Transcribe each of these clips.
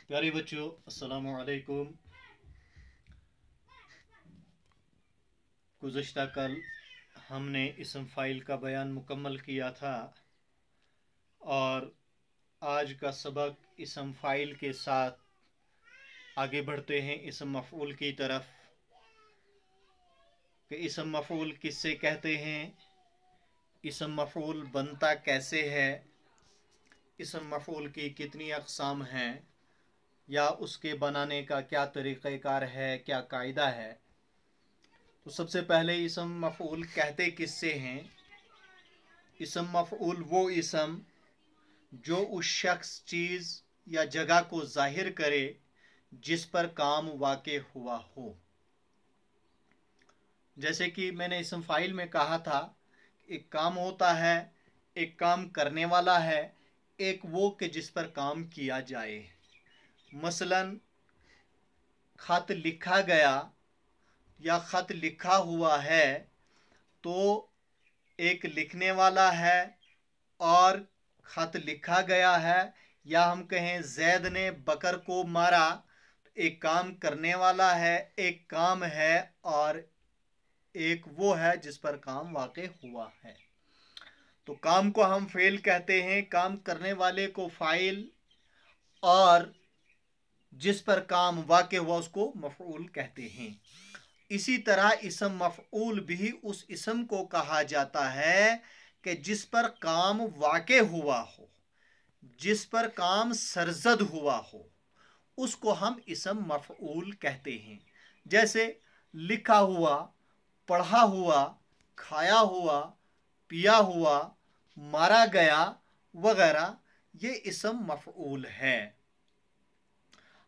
प्यारे बच्चों, अस्सलामु अलैकुम। गुज़श्ता कल हमने इसम फ़ाइल का बयान मुकम्मल किया था और आज का सबक इसम फ़ाइल के साथ आगे बढ़ते हैं इसम मफ़ऊल की तरफ कि इसम मफ़ऊल किससे कहते हैं, इसम मफ़ऊल बनता कैसे है, इसम मफ़ऊल की कितनी अक़साम हैं या उसके बनाने का क्या तरीक़ाकार है, क्या कायदा है। तो सबसे पहले इसम मफ़ऊल कहते किससे हैं। इसम मफ़ऊल वो इसम जो उस शख्स, चीज़ या जगह को ज़ाहिर करे जिस पर काम वाक़े हुआ हो। जैसे कि मैंने इसम फ़ाइल में कहा था, एक काम होता है, एक काम करने वाला है, एक वो कि जिस पर काम किया जाए। मसलन ख़त लिखा गया या ख़त लिखा हुआ है तो एक लिखने वाला है और ख़त लिखा गया है, या हम कहें जैद ने बकर को मारा, एक काम करने वाला है, एक काम है और एक वो है जिस पर काम वाक़े हुआ है। तो काम को हम फ़ेल कहते हैं, काम करने वाले को फ़ाइल और जिस पर काम वाक़े हुआ उसको मफ़ऊल कहते हैं। इसी तरह इसम मफ़ऊल भी उस इसम को कहा जाता है कि जिस पर काम वाक़े हुआ हो, जिस पर काम सरजद हुआ हो, उसको हम इसम मफ़ऊल कहते हैं। जैसे लिखा हुआ, पढ़ा हुआ, खाया हुआ, पिया हुआ, मारा गया वगैरह, ये इसम मफ़ऊल है।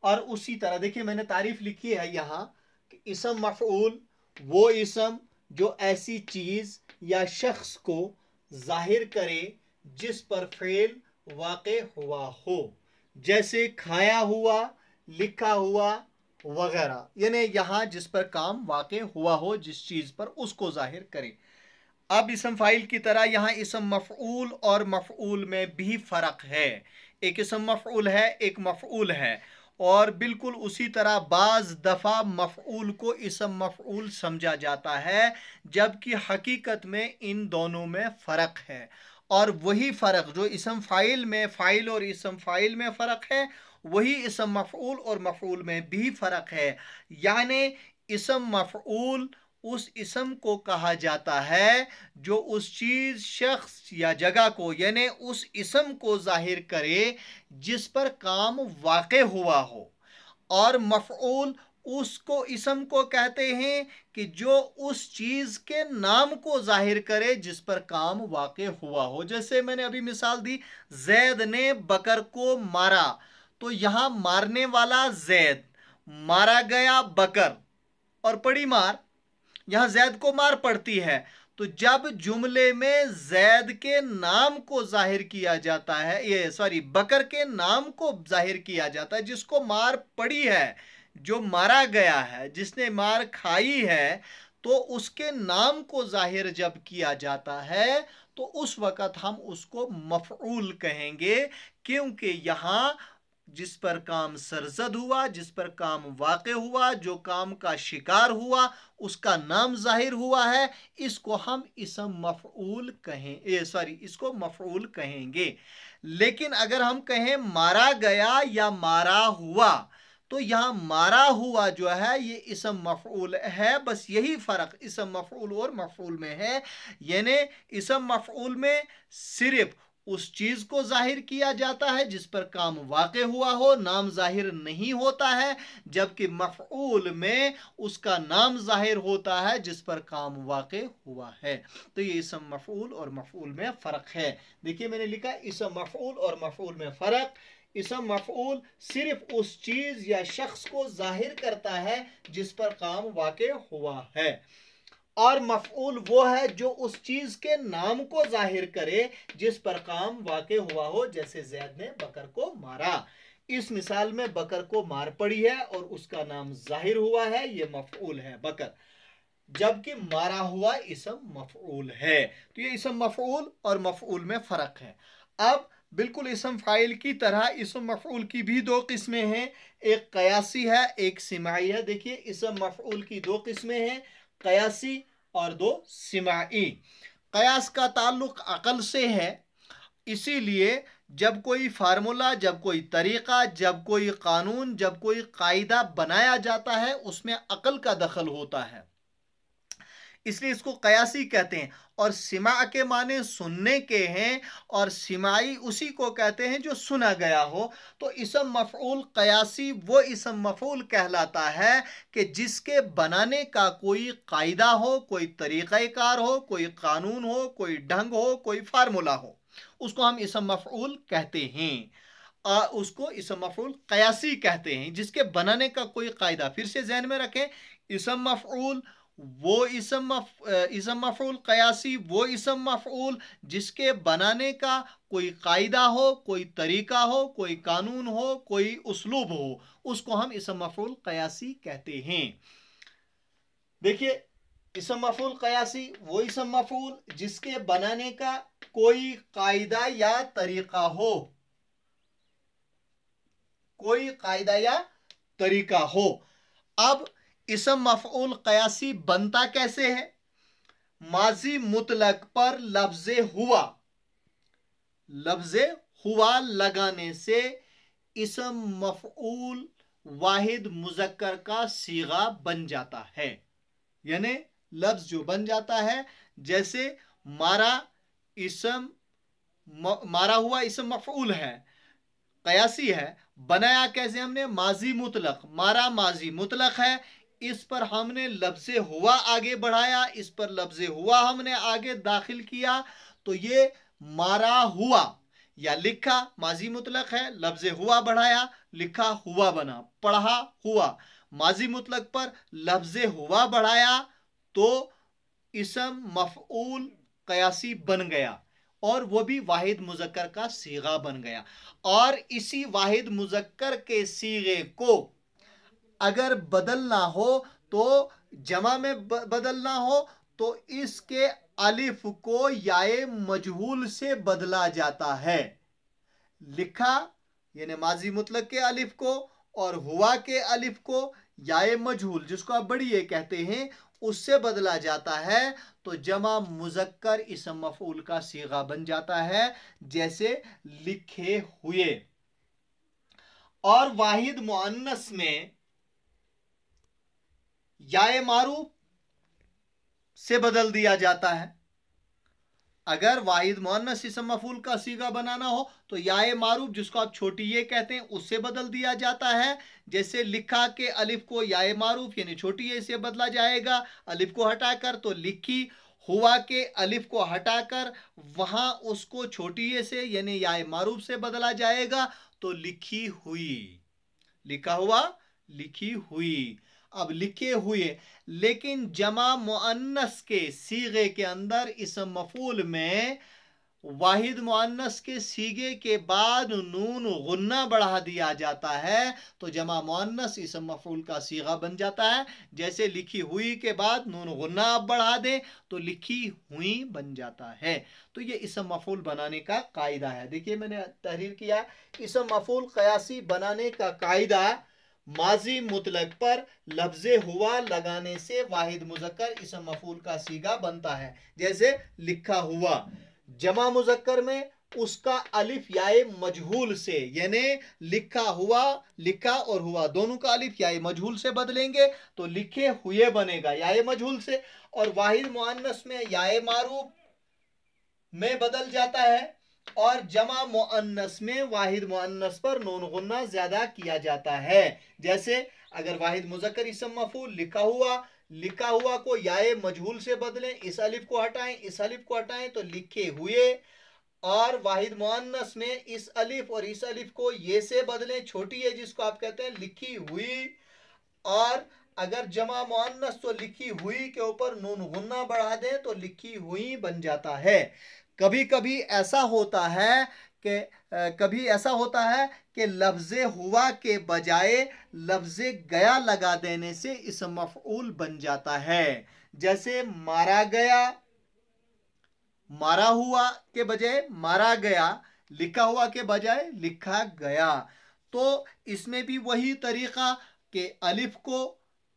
और उसी तरह देखिए मैंने तारीफ लिखी है यहाँ कि इसम मफ़ऊल वो इसम जो ऐसी चीज़ या शख्स को जाहिर करे जिस पर फ़ेल वाक़े हुआ हो, जैसे खाया हुआ, लिखा हुआ वगैरह, यानी यहाँ जिस पर काम वाक़े हुआ हो, जिस चीज़ पर, उसको जाहिर करे। अब इसम फ़ाइल की तरह यहाँ इसम मफ़ऊल और मफ़ऊल में भी फ़र्क है। एक इसम मफ़ऊल है, एक मफ़ऊल है, और बिल्कुल उसी तरह बाज़ दफ़ा मफ़ऊल को इसम मफ़ऊल समझा जाता है, जबकि हकीकत में इन दोनों में फ़र्क है। और वही फ़र्क जो इसम फ़ाइल में, फ़ाइल और इसम फ़ाइल में फ़र्क है, वही इसम मफ़ऊल और मफ़ऊल में भी फ़र्क है। यानी इसम मफ़ऊल उस इसम को कहा जाता है जो उस चीज़, शख्स या जगह को, यानी उस इसम को जाहिर करे जिस पर काम वाक़े हुआ हो। और मफ़ऊल उसको, इसम को कहते हैं कि जो उस चीज़ के नाम को जाहिर करे जिस पर काम वाक़े हुआ हो। जैसे मैंने अभी मिसाल दी, जैद ने बकर को मारा, तो यहाँ मारने वाला जैद, मारा गया बकर और पड़ी मार, यहां जैद को मार पड़ती है। तो जब जुमले में जैद के नाम को जाहिर किया जाता है, ये सॉरी बकर के नाम को जाहिर किया जाता है, जिसको मार पड़ी है, जो मारा गया है, जिसने मार खाई है, तो उसके नाम को जाहिर जब किया जाता है तो उस वक़्त हम उसको मफ़ऊल कहेंगे, क्योंकि यहां जिस पर काम सरजद हुआ, जिस पर काम वाक़े हुआ, जो काम का शिकार हुआ, उसका नाम जाहिर हुआ है, इसको हम इसम मफ़ऊल इसको मफ़ऊल कहेंगे। लेकिन अगर हम कहें मारा गया या मारा हुआ, तो यहाँ मारा हुआ जो है ये इसम मफ़ऊल है। बस यही फ़र्क इसम मफ़ऊल और मफ़ऊल में है। यानी इसम मफ़ऊल में सिर्फ उस चीज को जाहिर किया जाता है जिस पर काम वाक़े हुआ हो, नाम जाहिर नहीं होता है, जबकि मफ़ऊल में उसका नाम जाहिर होता है जिस पर काम वाक़े हुआ है। तो ये इसम मफ़ऊल और मफ़ऊल में फ़र्क है। देखिए मैंने लिखा इसम मफ़ऊल और मफ़ऊल में फ़र्क। इसम मफ़ऊल सिर्फ उस चीज या शख्स को जाहिर करता है जिस पर काम वाक़े हुआ है, और मफ़ऊल वो है जो उस चीज के नाम को जाहिर करे जिस पर काम वाक़े हुआ हो। जैसे जैद ने बकर को मारा, इस मिसाल में बकर को मार पड़ी है और उसका नाम जाहिर हुआ है, ये मफ़ऊल है बकर, जबकि मारा हुआ इसम मफ़ऊल है। तो ये इसम मफ़ऊल और मफ़ऊल में फ़र्क है। अब बिल्कुल इसम फाइल की तरह इसम मफऊल की भी दो किस्में हैं, एक कयासी है एक सिमाई है। देखिए इसम मफऊल की दो किस्में हैं, कयासी और दो सिमाई। कयास का ताल्लुक अकल से है, इसीलिए जब कोई फार्मूला, जब कोई तरीका, जब कोई कानून, जब कोई कायदा बनाया जाता है उसमें अकल का दखल होता है, इसलिए इसको कयासी कहते हैं। और सिमा के माने सुनने के हैं, और सिमाई उसी को कहते हैं जो सुना गया हो। तो इसम मफऊल कयासी वो इसम मफऊल कहलाता है कि जिसके बनाने का कोई कायदा हो, कोई तरीक़ाकार हो, कोई कानून हो, कोई ढंग हो, कोई फार्मूला हो, उसको हम इसम मफऊल कहते हैं। उसको इसम मफऊल कयासी कहते हैं, जिसके बनाने का कोई कायदा। फिर से ज़हन में रखें, इसम मफऊल वो इसम मफऊल कयासी वो इसम मफऊल जिसके बनाने का कोई कायदा हो, कोई तरीका हो, कोई कानून हो, कोई उसलूब हो, उसको हम इसम मफऊल कयासी कहते हैं। देखिए इसम मफऊल कयासी वो इसम मफऊल जिसके बनाने का कोई कायदा या तरीका हो, कोई कायदा या तरीका हो। अब इसम मफऊल कयासी बनता कैसे है? माजी मुतलक पर लफ्ज़े हुआ लगाने से इसम मफऊल वाहिद मुज़क्कर का सीगा बन जाता है। यानी लफ्ज़ जो बन जाता है, जैसे मारा हुआ इसम मफऊल है, कयासी है। बनाया कैसे हमने? माजी मुतलक, मारा माजी मुतलक है, इस पर हमने लफ्ज़े हुआ आगे बढ़ाया, इस पर लफ्ज़े हुआ हमने आगे दाखिल किया, तो ये मारा हुआ या लिखा माजी मुतलक है, लफ्ज़े हुआ बढ़ाया, लिखा हुआ बना, पढ़ा हुआ। माजी मुतलक पर लफ्ज़े हुआ बढ़ाया तो इसम मफऊल कयासी बन गया, और वो भी वाहिद मुज़क्कर का सीगा बन गया। और इसी वाहिद मुज़क्कर के सीगे को अगर बदलना हो, तो जमा में बदलना हो, तो इसके अलिफ को याए मजहूल से बदला जाता है। लिखा यानी माजी मुतलक के अलिफ को और हुआ के अलिफ को याए मजहूल, जिसको आप बढ़िए कहते हैं, उससे बदला जाता है, तो जमा मुज़क्कर इसम मफऊल का सीगा बन जाता है, जैसे लिखे हुए। और वाहिद मुअन्नस में याए मारूफ से बदल दिया जाता है। अगर वाहिद मुअन्नस इसम मफऊल का सीगा बनाना हो तो याए मारूफ, जिसको आप छोटी ये कहते हैं, उससे बदल दिया जाता है। जैसे लिखा के अलिफ को याए मारूफ यानी छोटी ये से बदला जाएगा, अलिफ को हटाकर, तो लिखी। हुआ के अलिफ को हटाकर वहां उसको छोटी ये से यानी याए मारूफ से बदला जाएगा, तो लिखी हुई। लिखा हुआ, लिखी हुई। अब लिखे हुए, लेकिन जमा मुअन्नस के सीगे के अंदर इसम मफऊल में वाहिद मुअन्नस के सीगे के बाद नून गुन्ना बढ़ा दिया जाता है, तो जमा मुअन्नस इसम मफऊल का सीगा बन जाता है। जैसे लिखी हुई के बाद नून गुन्ना आप बढ़ा दें तो लिखी हुई बन जाता है। तो ये इसम मफऊल बनाने का कायदा है। देखिए मैंने तहरीर किया, इसम मफऊल कयासी बनाने का कायदा माजी मुतलक पर लफ्ज़े हुआ लगाने से वाहिद मुज़क्कर इसम मफऊल का सीगा बनता है। जैसे लिखा हुआ, जमा मुज़क्कर में उसका अलिफ याए मजहूल से, यानी लिखा हुआ, लिखा और हुआ दोनों का अलिफ याए मजहूल से बदलेंगे तो लिखे हुए बनेगा याए मजहूल से। और वाहिद मुअन्नस में याए मारूफ में बदल जाता है, और जमा मुअन्नस में वाहिद मुअन्नस पर नून गुन्ना ज्यादा किया जाता है। जैसे अगर वाहिद मुज़क्कर इसम मफऊल लिखा हुआ को याए मजहूल से बदलें, इस अलिफ को हटाएं तो लिखे हुए। और वाहिद मुअन्नस में इस अलिफ और इस अलिफ को ये से बदलें, छोटी है जिसको आप कहते हैं लिखी हुई। और अगर जमा मुअन्नस तो लिखी हुई के ऊपर नून गुन्ना बढ़ा दें तो लिखी हुई बन जाता है। कभी कभी ऐसा होता है कि लफ्ज़े हुआ के बजाय लफ्ज़े गया लगा देने से इसम मफऊल बन जाता है। जैसे मारा गया, मारा हुआ के बजाय मारा गया, लिखा हुआ के बजाय लिखा गया। तो इसमें भी वही तरीका कि अलिफ को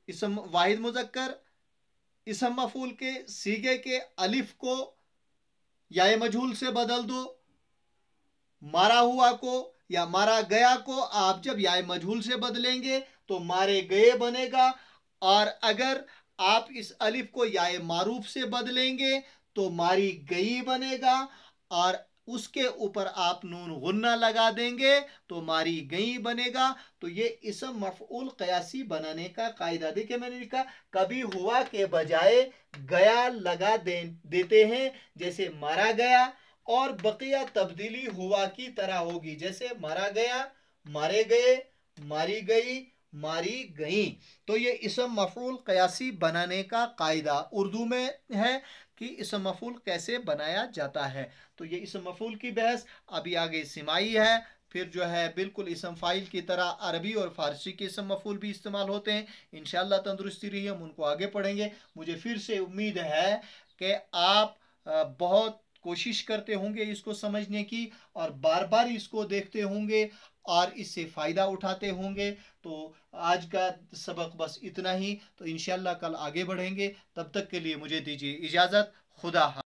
इसम वाहिद मुज़क्कर इसम मफूल के सीगे के अलिफ को या मजहूल से बदल दो, मारा हुआ को या मारा गया को आप जब या मजहूल से बदलेंगे तो मारे गए बनेगा, और अगर आप इस अलिफ को या मारूफ से बदलेंगे तो मारी गई बनेगा, और उसके ऊपर आप नून गुन्ना लगा देंगे तो मारी गई बनेगा। तो ये इसम मफऊल कयासी बनाने का कायदा। देखिए मैंने लिखा कभी हुआ के बजाय गया लगा देते हैं, जैसे मारा गया, और बकिया तब्दीली हुआ की तरह होगी, जैसे मारा गया, मारे गए, मारी गई, मारी गई। तो ये इसम मफूल कयासी बनाने का कायदा उर्दू में है कि इसम मफूल कैसे बनाया जाता है। तो ये इसम मफूल की बहस अभी आगे सिमाई है। फिर जो है बिल्कुल इसम फाइल की तरह अरबी और फारसी के इसम मफूल भी इस्तेमाल होते हैं। इंशाअल्लाह तंदुरुस्ती रही, हम उनको आगे पढ़ेंगे। मुझे फिर से उम्मीद है कि आप बहुत कोशिश करते होंगे इसको समझने की, और बार बार इसको देखते होंगे और इससे फ़ायदा उठाते होंगे। तो आज का सबक बस इतना ही। तो इंशाअल्लाह कल आगे बढ़ेंगे। तब तक के लिए मुझे दीजिए इजाज़त। खुदा हाफ़िज़।